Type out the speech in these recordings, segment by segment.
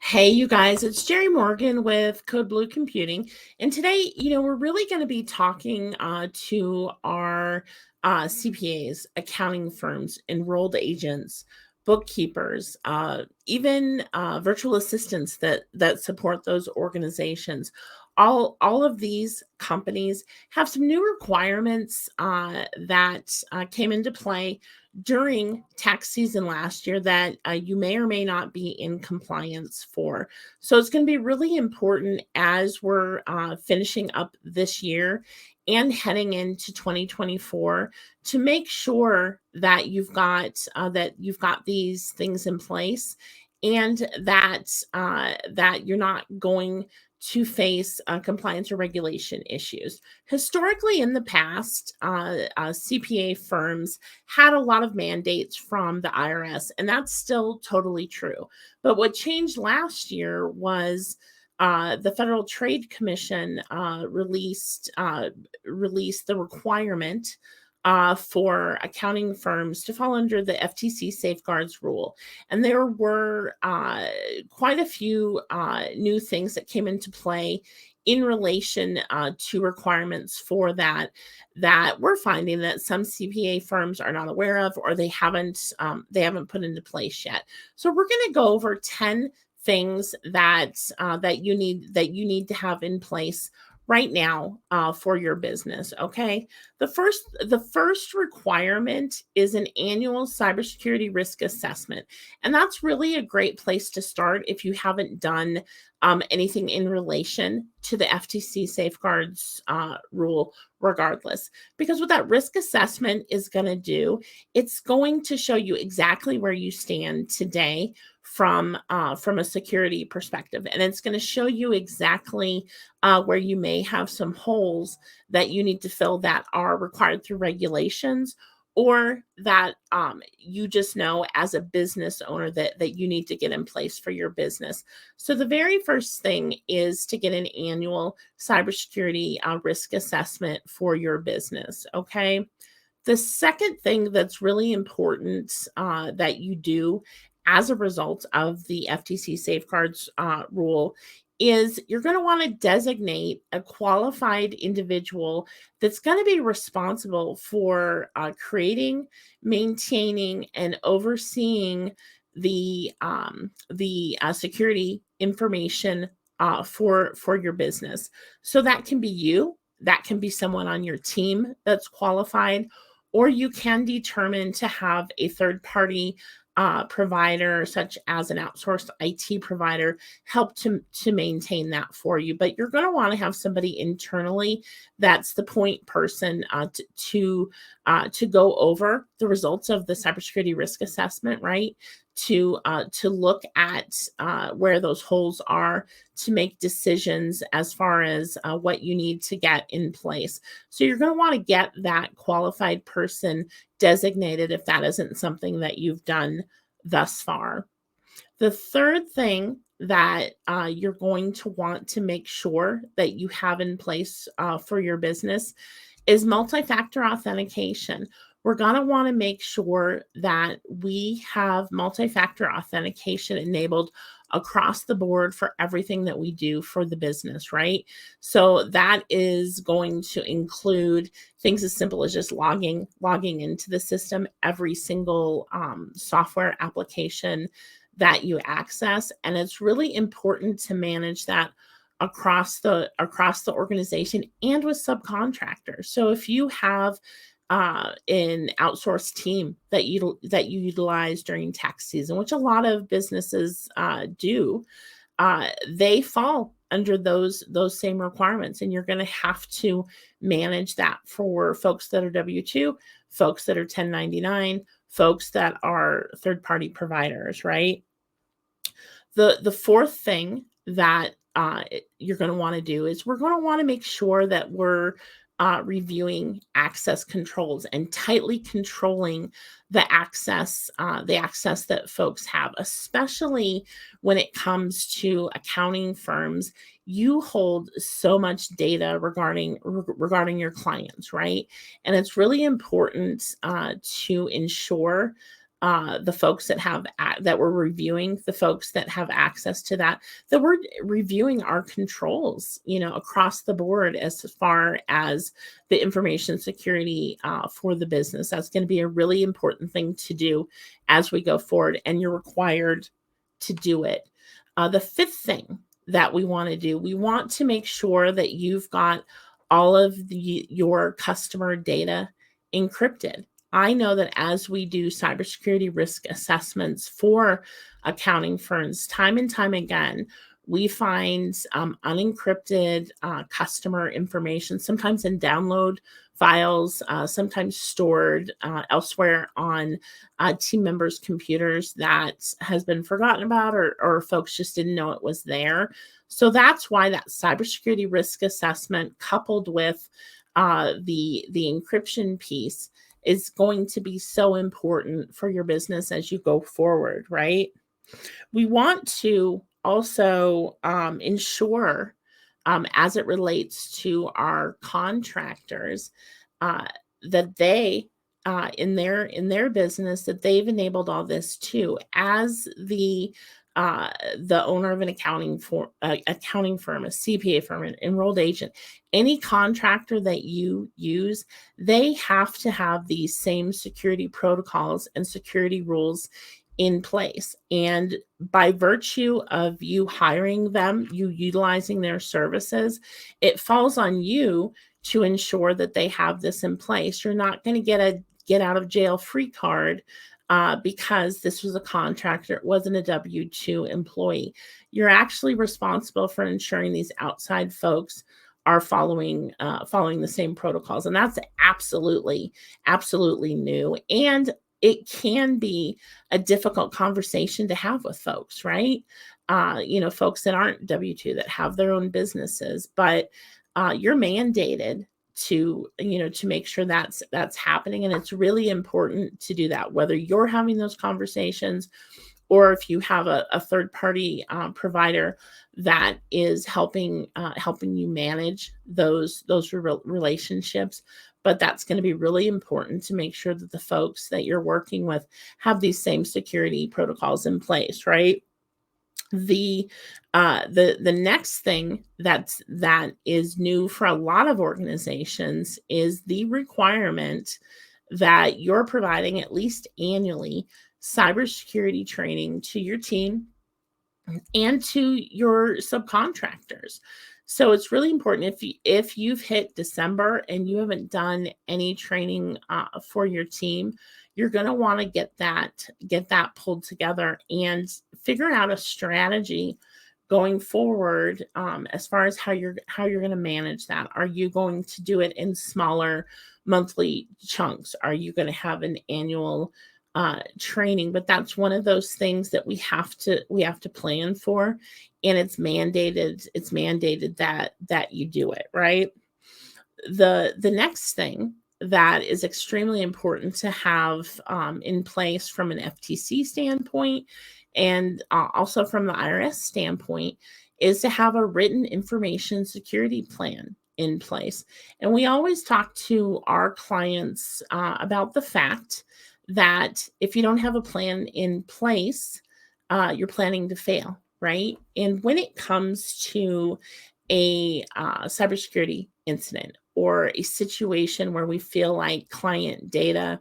Hey, you guys, it's Jerry Morgan with Code Blue Computing. And today, we're really going to be talking to our CPAs, accounting firms, enrolled agents, bookkeepers, even virtual assistants that support those organizations. All of these companies have some new requirements that came into play during tax season last year that you may or may not be in compliance for. So it's going to be really important as we're finishing up this year and heading into 2024 to make sure that you've got these things in place, and that you're not going to face compliance or regulation issues. Historically, in the past, CPA firms had a lot of mandates from the IRS, and that's still totally true. But what changed last year was the Federal Trade Commission released the requirement for accounting firms to fall under the FTC Safeguards Rule. And there were quite a few new things that came into play in relation to requirements for that we're finding that some CPA firms are not aware of, or they haven't put into place yet. So we're going to go over 10 things that you need to have in place right now for your business. Okay. The first requirement is an annual cybersecurity risk assessment. And that's really a great place to start if you haven't done anything in relation to the FTC Safeguards Rule, regardless. Because what that risk assessment is going to do, it's going to show you exactly where you stand today from a security perspective. And it's going to show you exactly where you may have some holes that you need to fill that are required through regulations, or that you just know as a business owner that you need to get in place for your business. So the very first thing is to get an annual cybersecurity risk assessment for your business, okay? The second thing that's really important that you do as a result of the FTC Safeguards Rule is you're going to want to designate a qualified individual that's going to be responsible for creating, maintaining, and overseeing the security information for your business. So that can be you, that can be someone on your team that's qualified, or you can determine to have a third party provider, such as an outsourced IT provider, help to maintain that for you. But you're going to want to have somebody internally that's the point person to go over the results of the cybersecurity risk assessment, right? To look at where those holes are, to make decisions as far as what you need to get in place. So you're going to want to get that qualified person designated if that isn't something that you've done thus far. The third thing that you're going to want to make sure that you have in place for your business is multi-factor authentication. We're going to want to make sure that we have multi-factor authentication enabled across the board for everything that we do for the business, right? So that is going to include things as simple as just logging into the system, every single software application that you access. And it's really important to manage that across the organization and with subcontractors. So if you have an outsourced team that you utilize during tax season, which a lot of businesses do, they fall under those same requirements, and you're going to have to manage that for folks that are W-2, folks that are 1099, folks that are third-party providers, right? The fourth thing that you're going to want to do is we're going to want to make sure that we're reviewing access controls and tightly controlling the access that folks have, especially when it comes to accounting firms. You hold so much data regarding your clients, right? And it's really important to ensure the folks that have that we're reviewing, the folks that have access to that we're reviewing our controls, across the board as far as the information security for the business. That's going to be a really important thing to do as we go forward, and you're required to do it. The fifth thing that we want to do, we want to make sure that you've got all of your customer data encrypted. I know that as we do cybersecurity risk assessments for accounting firms, time and time again, we find unencrypted customer information, sometimes in download files, sometimes stored elsewhere on team members' computers that has been forgotten about, or folks just didn't know it was there. So that's why that cybersecurity risk assessment, coupled with the encryption piece, is going to be so important for your business as you go forward, right? We want to also ensure, as it relates to our contractors, that they in their business, that they've enabled all this too. As the owner of an accounting firm, a CPA firm, an enrolled agent, any contractor that you use, they have to have these same security protocols and security rules in place. And by virtue of you hiring them, you utilizing their services, it falls on you to ensure that they have this in place. You're not going to get a get out of jail free card because this was a contractor, it wasn't a W-2 employee. You're actually responsible for ensuring these outside folks are following the same protocols. And that's absolutely new. And it can be a difficult conversation to have with folks, right? Folks that aren't W-2, that have their own businesses, but you're mandated to make sure that's happening. And it's really important to do that, whether you're having those conversations or if you have a third party provider that is helping you manage those relationships. But that's going to be really important to make sure that the folks that you're working with have these same security protocols in place, right? The next thing that is new for a lot of organizations is the requirement that you're providing at least annually cybersecurity training to your team and to your subcontractors. So it's really important, if you've hit December and you haven't done any training for your team, you're going to want to get that pulled together and figure out a strategy going forward as far as how you're going to manage that. Are you going to do it in smaller monthly chunks? Are you going to have an annual training? But that's one of those things that we have to plan for, and it's mandated that you do it, right? The next thing that is extremely important to have in place from an FTC standpoint and also from the IRS standpoint is to have a written information security plan in place. And we always talk to our clients about the fact that if you don't have a plan in place, you're planning to fail, right? And when it comes to a cybersecurity incident or a situation where we feel like client data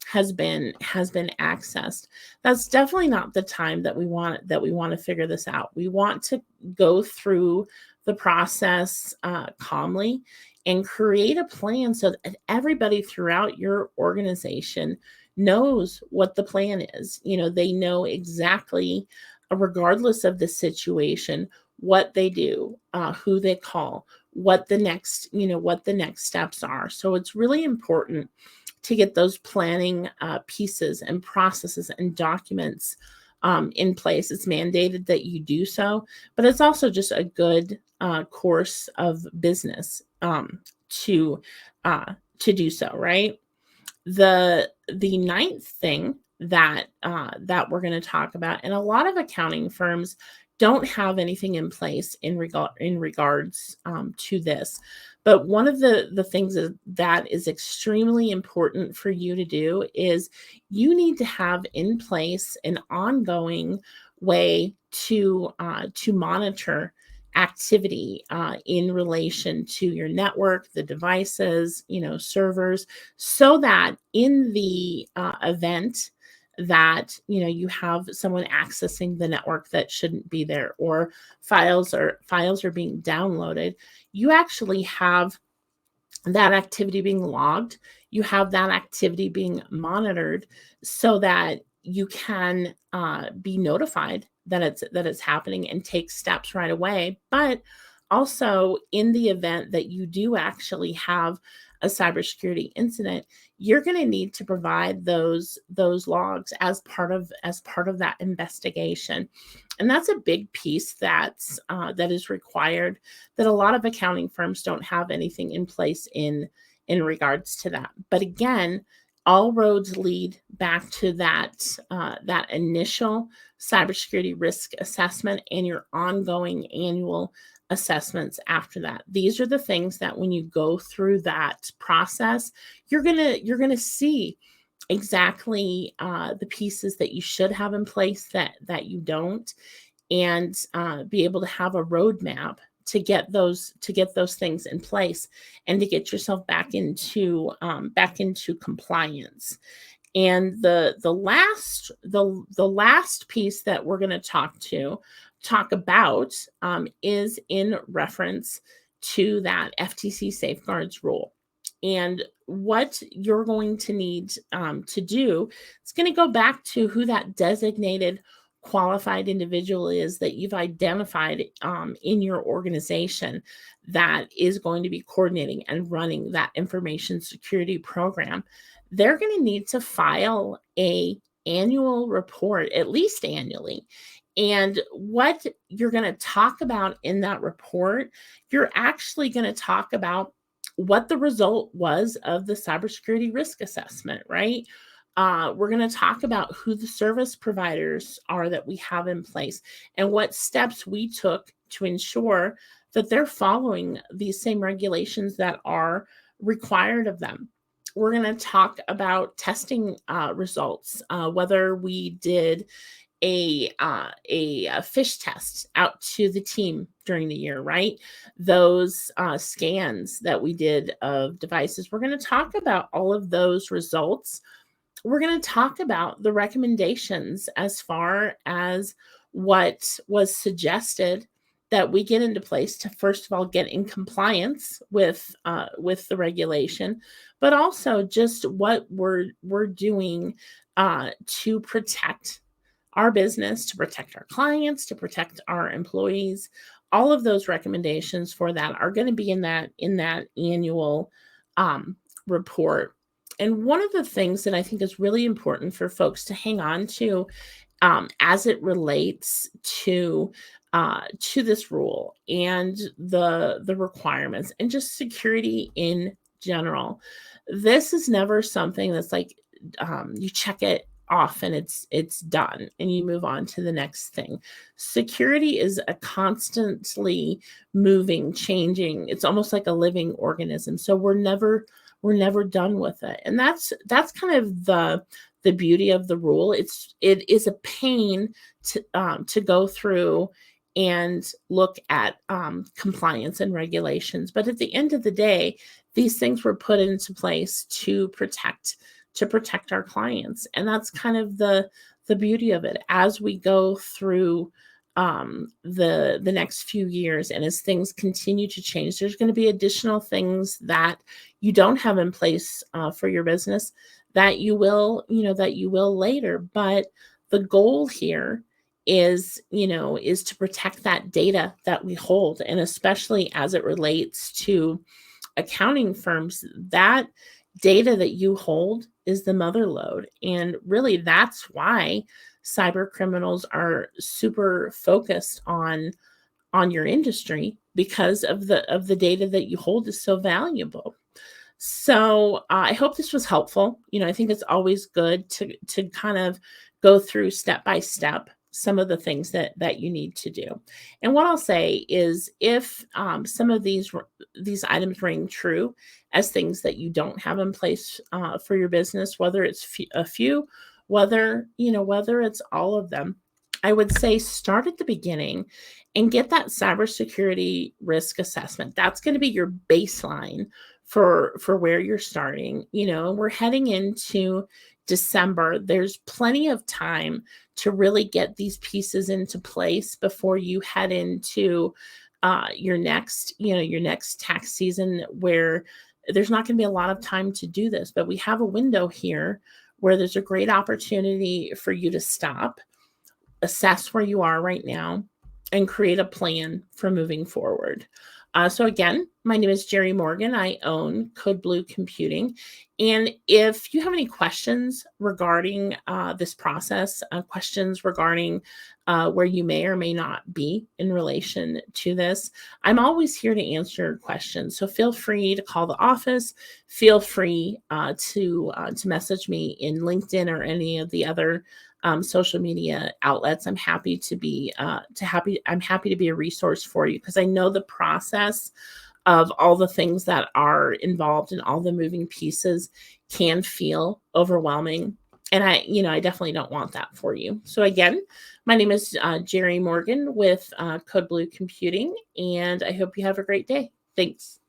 has been accessed, that's definitely not the time that we want to figure this out. We want to go through the process calmly and create a plan so that everybody throughout your organization knows what the plan is. They know exactly, regardless of the situation, what they do, who they call, what the next steps are. So it's really important to get those planning pieces and processes and documents in place. It's mandated that you do so, but it's also just a good course of business to do so, right? The ninth thing that we're going to talk about, and a lot of accounting firms don't have anything in place in regards to this, But one of the things that is extremely important for you to do is you need to have in place an ongoing way to monitor activity in relation to your network, the devices, servers, so that in the event that you have someone accessing the network that shouldn't be there, or files are being downloaded, you actually have that activity being logged, you have that activity being monitored, so that you can be notified that it's happening and take steps right away. But also, in the event that you do actually have a cybersecurity incident, you're going to need to provide those logs as part of that investigation. And that's a big piece that is required, that a lot of accounting firms don't have anything in place in regards to that. But again, all roads lead back to that initial cybersecurity risk assessment and your ongoing annual assessments after that. These are the things that when you go through that process, you're gonna see exactly the pieces that you should have in place that you don't, and be able to have a roadmap to get those things in place, and to get yourself back into compliance. And the last piece that we're going to talk about is in reference to that FTC Safeguards Rule. And what you're going to need to do, it's going to go back to who that designated qualified individual is that you've identified in your organization that is going to be coordinating and running that information security program. They're going to need to file a annual report, at least annually. And what you're going to talk about in that report, you're actually going to talk about what the result was of the cybersecurity risk assessment, right? We're going to talk about who the service providers are that we have in place, and what steps we took to ensure that they're following these same regulations that are required of them. We're going to talk about testing results, whether we did a fish test out to the team during the year, right? Those scans that we did of devices. We're going to talk about all of those results. We're going to talk about the recommendations as far as what was suggested that we get into place to, first of all, get in compliance with the regulation, but also just what we're doing to protect our business, to protect our clients, to protect our employees. All of those recommendations for that are going to be in that annual report. And one of the things that I think is really important for folks to hang on to as it relates to this rule and the requirements and just security in general, this is never something that's like you check it off and it's done and you move on to the next thing. Security is a constantly moving, changing. It's almost like a living organism. So we're never done with it. And that's kind of the beauty of the rule. It is a pain to go through and look at compliance and regulations. But at the end of the day, these things were put into place to protect our clients. And that's kind of the beauty of it. As we go through the next few years, and as things continue to change, there's going to be additional things that you don't have in place for your business that you will later. But the goal here is to protect that data that we hold, and especially as it relates to accounting firms, that data that you hold is the mother lode. And really, that's why cyber criminals are super focused on your industry, because of the data that you hold is so valuable. So I hope this was helpful. I think it's always good to kind of go through step by step some of the things that you need to do. And what I'll say is, if some of these items ring true as things that you don't have in place for your business, whether it's a few, whether it's all of them, I would say start at the beginning and get that cybersecurity risk assessment. That's going to be your baseline for where you're starting. We're heading into December. There's plenty of time to really get these pieces into place before you head into your next tax season, where there's not going to be a lot of time to do this. But we have a window here where there's a great opportunity for you to stop, assess where you are right now, and create a plan for moving forward. So again, my name is Jerry Morgan. I own Code Blue Computing. And if you have any questions regarding this process, questions regarding where you may or may not be in relation to this, I'm always here to answer questions. So feel free to call the office. Feel free to message me in LinkedIn or any of the other social media outlets. I'm happy to be a resource for you, because I know the process of all the things that are involved and all the moving pieces can feel overwhelming. And I definitely don't want that for you. So again, my name is Jerry Morgan with Code Blue Computing, and I hope you have a great day. Thanks.